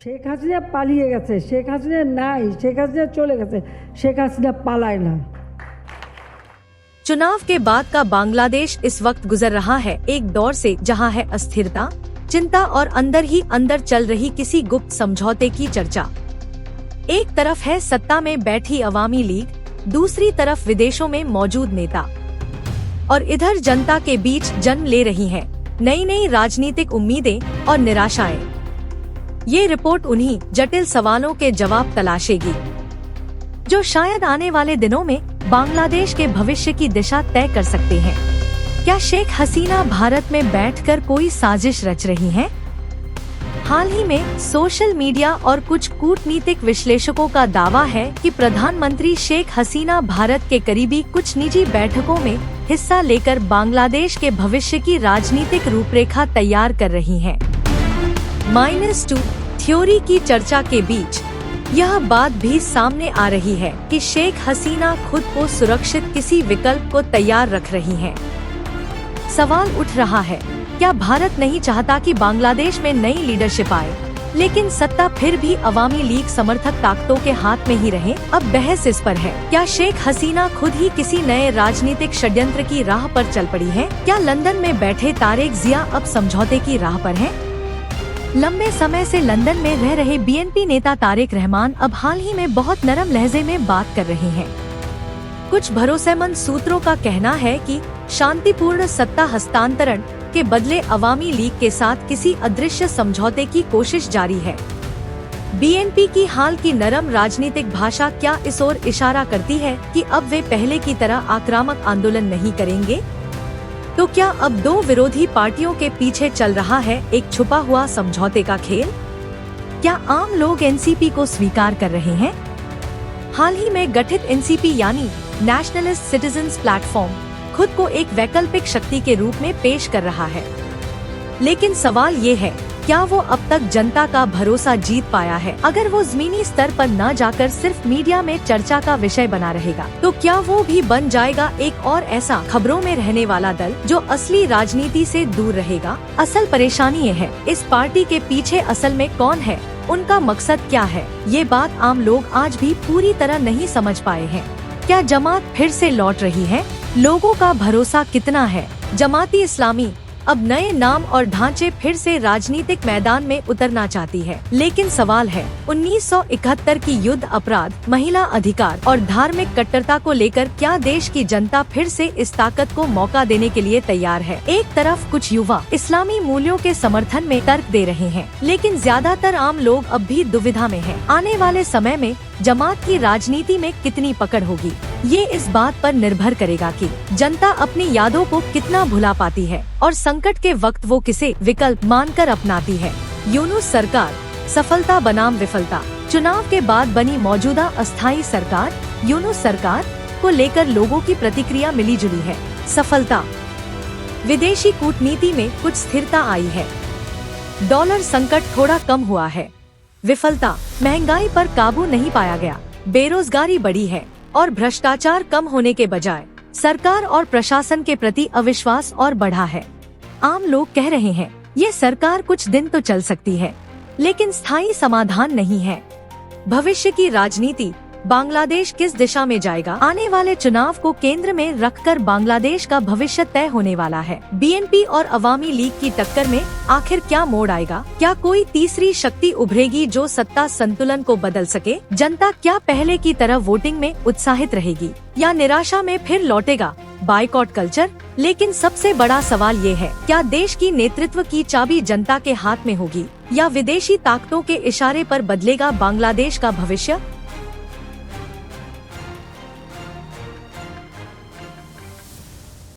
শেখ হাসিনা পালিয়ে গেছে, শেখ হাসিনা নাই, শেখ হাসিনা চলে গেছে, শেখ হাসিনা পালায় না। चुनाव के बाद का बांग्लादेश इस वक्त गुजर रहा है एक दौर से जहां है अस्थिरता, चिंता और अंदर ही अंदर चल रही किसी गुप्त समझौते की चर्चा। एक तरफ है सत्ता में बैठी अवामी लीग, दूसरी तरफ विदेशों में मौजूद नेता, और इधर जनता के बीच जन्म ले रही हैं नई नई राजनीतिक उम्मीदें और निराशाएं। ये रिपोर्ट उन्हीं जटिल सवालों के जवाब तलाशेगी जो शायद आने वाले दिनों में बांग्लादेश के भविष्य की दिशा तय कर सकते हैं। क्या शेख हसीना भारत में बैठकर कोई साजिश रच रही हैं? हाल ही में सोशल मीडिया और कुछ कूटनीतिक विश्लेषकों का दावा है कि प्रधानमंत्री शेख हसीना भारत के करीबी कुछ निजी बैठकों में हिस्सा लेकर बांग्लादेश के भविष्य की राजनीतिक रूपरेखा तैयार कर रही हैं। -2 थ्योरी की चर्चा के बीच यह बात भी सामने आ रही है कि शेख हसीना खुद को सुरक्षित किसी विकल्प को तैयार रख रही हैं। सवाल उठ रहा है, क्या भारत नहीं चाहता कि बांग्लादेश में नई लीडरशिप आए, लेकिन सत्ता फिर भी अवामी लीग समर्थक ताकतों के हाथ में ही रहे? अब बहस इस पर है, क्या शेख हसीना खुद ही किसी नए राजनीतिक षड्यंत्र की राह पर चल पड़ी है? क्या लंदन में बैठे तारेक जिया अब समझौते की राह पर हैं? लंबे समय से लंदन में रह रहे बीएनपी नेता तारिक रहमान अब हाल ही में बहुत नरम लहजे में बात कर रहे हैं। कुछ भरोसेमंद सूत्रों का कहना है कि शांतिपूर्ण सत्ता हस्तांतरण के बदले अवामी लीग के साथ किसी अदृश्य समझौते की कोशिश जारी है। बीएनपी की हाल की नरम राजनीतिक भाषा क्या इस ओर इशारा करती है कि अब वे पहले की तरह आक्रामक आंदोलन नहीं करेंगे? तो क्या अब दो विरोधी पार्टियों के पीछे चल रहा है एक छुपा हुआ समझौते का खेल? क्या आम लोग एनसीपी को स्वीकार कर रहे हैं? हाल ही में गठित एनसीपी यानी नेशनलिस्ट सिटीजन्स प्लेटफॉर्म खुद को एक वैकल्पिक शक्ति के रूप में पेश कर रहा है, लेकिन सवाल ये है, क्या वो अब तक जनता का भरोसा जीत पाया है? अगर वो जमीनी स्तर पर न जाकर सिर्फ मीडिया में चर्चा का विषय बना रहेगा, तो क्या वो भी बन जाएगा एक और ऐसा खबरों में रहने वाला दल जो असली राजनीति से दूर रहेगा? असल परेशानी ये है, इस पार्टी के पीछे असल में कौन है, उनका मकसद क्या है? ये बात आम लोग आज भी पूरी तरह नहीं समझ पाए हैं। क्या जमात फिर से लौट रही है? लोगों का भरोसा कितना है? जमाती इस्लामी अब नए नाम और ढांचे फिर से राजनीतिक मैदान में उतरना चाहती है, लेकिन सवाल है 1971 की युद्ध अपराध, महिला अधिकार और धार्मिक कट्टरता को लेकर क्या देश की जनता फिर से इस ताकत को मौका देने के लिए तैयार है? एक तरफ कुछ युवा इस्लामी मूल्यों के समर्थन में तर्क दे रहे हैं, लेकिन ज्यादातर आम लोग अब भी दुविधा में हैं। आने वाले समय में जमात की राजनीति में कितनी पकड़ होगी, ये इस बात पर निर्भर करेगा कि जनता अपनी यादों को कितना भुला पाती है और संकट के वक्त वो किसे विकल्प मानकर अपनाती है। यूनुस सरकार, सफलता बनाम विफलता। चुनाव के बाद बनी मौजूदा अस्थायी सरकार यूनुस सरकार को लेकर लोगों की प्रतिक्रिया मिली जुली है। सफलता, विदेशी कूटनीति में कुछ स्थिरता आई है, डॉलर संकट थोड़ा कम हुआ है। विफलता, महंगाई पर काबू नहीं पाया गया, बेरोजगारी बढ़ी है और भ्रष्टाचार कम होने के बजाय सरकार और प्रशासन के प्रति अविश्वास और बढ़ा है। आम लोग कह रहे हैं, ये सरकार कुछ दिन तो चल सकती है, लेकिन स्थायी समाधान नहीं है। भविष्य की राजनीति, बांग्लादेश किस दिशा में जाएगा? आने वाले चुनाव को केंद्र में रखकर बांग्लादेश का भविष्य तय होने वाला है। बीएनपी और अवामी लीग की टक्कर में आखिर क्या मोड़ आएगा? क्या कोई तीसरी शक्ति उभरेगी जो सत्ता संतुलन को बदल सके? जनता क्या पहले की तरह वोटिंग में उत्साहित रहेगी या निराशा में फिर लौटेगा बायकॉट कल्चर? लेकिन सबसे बड़ा सवाल ये है, क्या देश की नेतृत्व की चाबी जनता के हाथ में होगी या विदेशी ताकतों के इशारे पर बदलेगा बांग्लादेश का भविष्य?